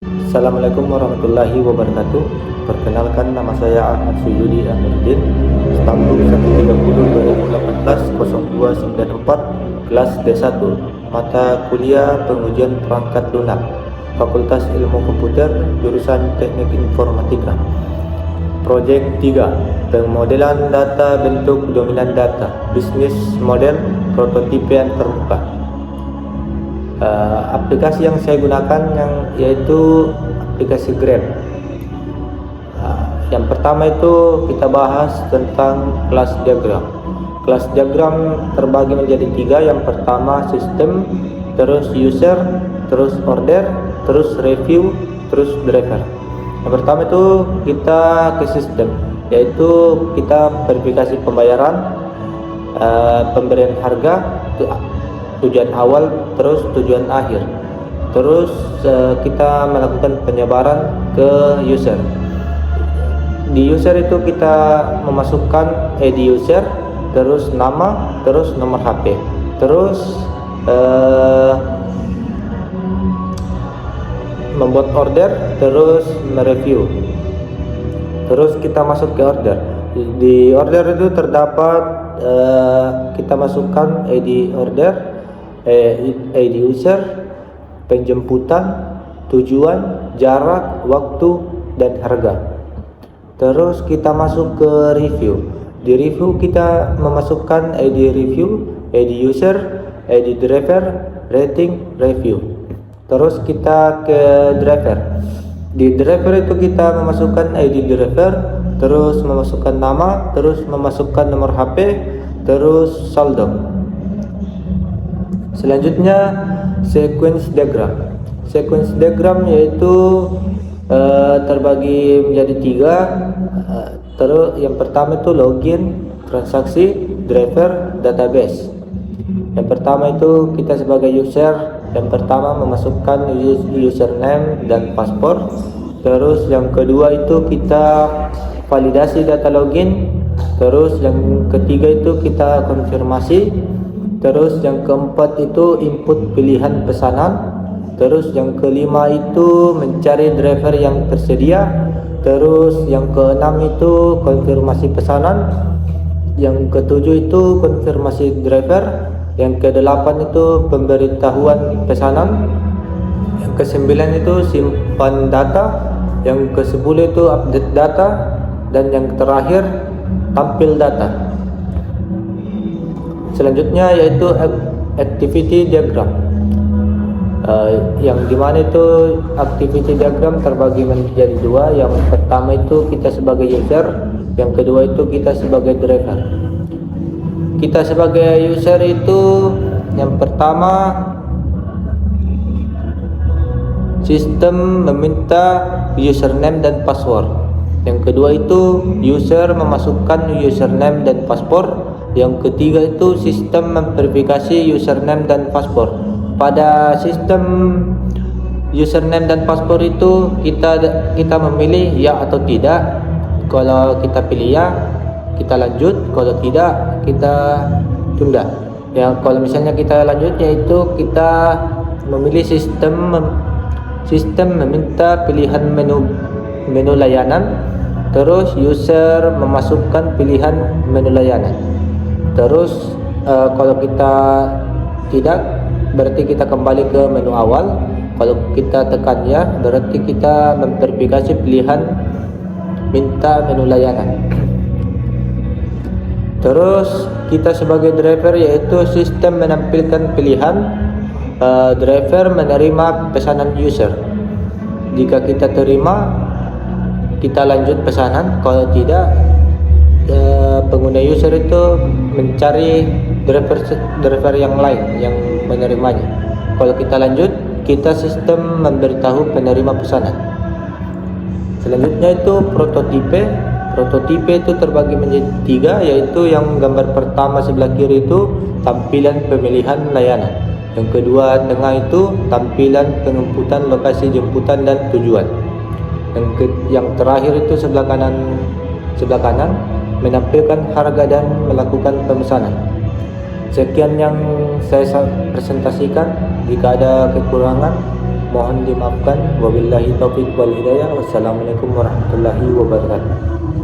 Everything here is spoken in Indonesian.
Assalamualaikum warahmatullahi wabarakatuh. Perkenalkan, nama saya Ahmad Suyudi Amiruddin, Stambul 130 2018 0294, kelas D1, mata kuliah pengujian perangkat lunak, Fakultas Ilmu Komputer, jurusan Teknik Informatika. Proyek 3, pemodelan data bentuk dominan data, bisnis model, prototipean terbuka. Aplikasi yang saya gunakan yaitu aplikasi Grab. Yang pertama itu kita bahas tentang kelas diagram. Kelas diagram terbagi menjadi 3. Yang pertama sistem, terus user, terus order, terus review, terus driver. Yang pertama itu kita ke sistem, yaitu kita verifikasi pembayaran, pemberian harga, tujuan awal, terus tujuan akhir. Terus kita melakukan penyebaran ke user. Di user itu kita memasukkan ID user, terus nama, terus nomor HP, terus membuat order, terus mereview. Terus kita masuk ke order. Di order itu terdapat kita masukkan ID order, ID user, penjemputan, tujuan, jarak, waktu, dan harga. Terus kita masuk ke review. Di review kita memasukkan ID review, ID user, ID driver, rating, review. Terus kita ke driver. Di driver itu kita memasukkan ID driver, terus memasukkan nama, terus memasukkan nomor HP, terus saldo. Selanjutnya sequence diagram. Sequence diagram yaitu terbagi menjadi 3. Terus yang pertama itu login, transaksi, driver, database. Yang pertama itu kita sebagai user, yang pertama memasukkan username dan paspor. Terus yang kedua itu kita validasi data login. Terus yang ketiga itu kita konfirmasi. Terus yang keempat itu input pilihan pesanan. Terus yang kelima itu mencari driver yang tersedia. Terus yang keenam itu konfirmasi pesanan. Yang ketujuh itu konfirmasi driver. Yang kedelapan itu pemberitahuan pesanan. Yang kesembilan itu simpan data. Yang kesepuluh itu update data. Dan yang terakhir tampil data. Selanjutnya yaitu activity diagram, yang dimana itu activity diagram terbagi menjadi 2. Yang pertama itu kita sebagai user, yang kedua itu kita sebagai driver. Kita sebagai user itu yang pertama sistem meminta username dan password. Yang kedua itu user memasukkan username dan password. Yang ketiga itu sistem memverifikasi username dan password. Pada sistem username dan password itu kita memilih ya atau tidak. Kalau kita pilih ya, kita lanjut. Kalau tidak, kita tunda. Ya, kalau misalnya kita lanjut, yaitu kita memilih sistem meminta pilihan menu layanan. Terus user memasukkan pilihan menu layanan. Terus kalau kita tidak, berarti kita kembali ke menu awal. Kalau kita tekan ya, berarti kita memverifikasi pilihan minta menu layanan. Terus kita sebagai driver yaitu sistem menampilkan pilihan driver menerima pesanan user. Jika kita terima, kita lanjut pesanan. Kalau tidak, pengguna user itu mencari driver yang lain yang menerimanya. Kalau kita lanjut, kita sistem memberitahu penerima pesanan. Selanjutnya itu prototipe. Prototipe itu terbagi menjadi 3, yaitu yang gambar pertama sebelah kiri itu tampilan pemilihan layanan. Yang kedua tengah itu tampilan penjemputan lokasi jemputan dan tujuan. Yang terakhir itu sebelah kanan menampilkan harga dan melakukan pemesanan. Sekian yang saya presentasikan. Jika ada kekurangan mohon dimaafkan. Wabillahi taufiq wal hidayah. Wassalamualaikum warahmatullahi wabarakatuh.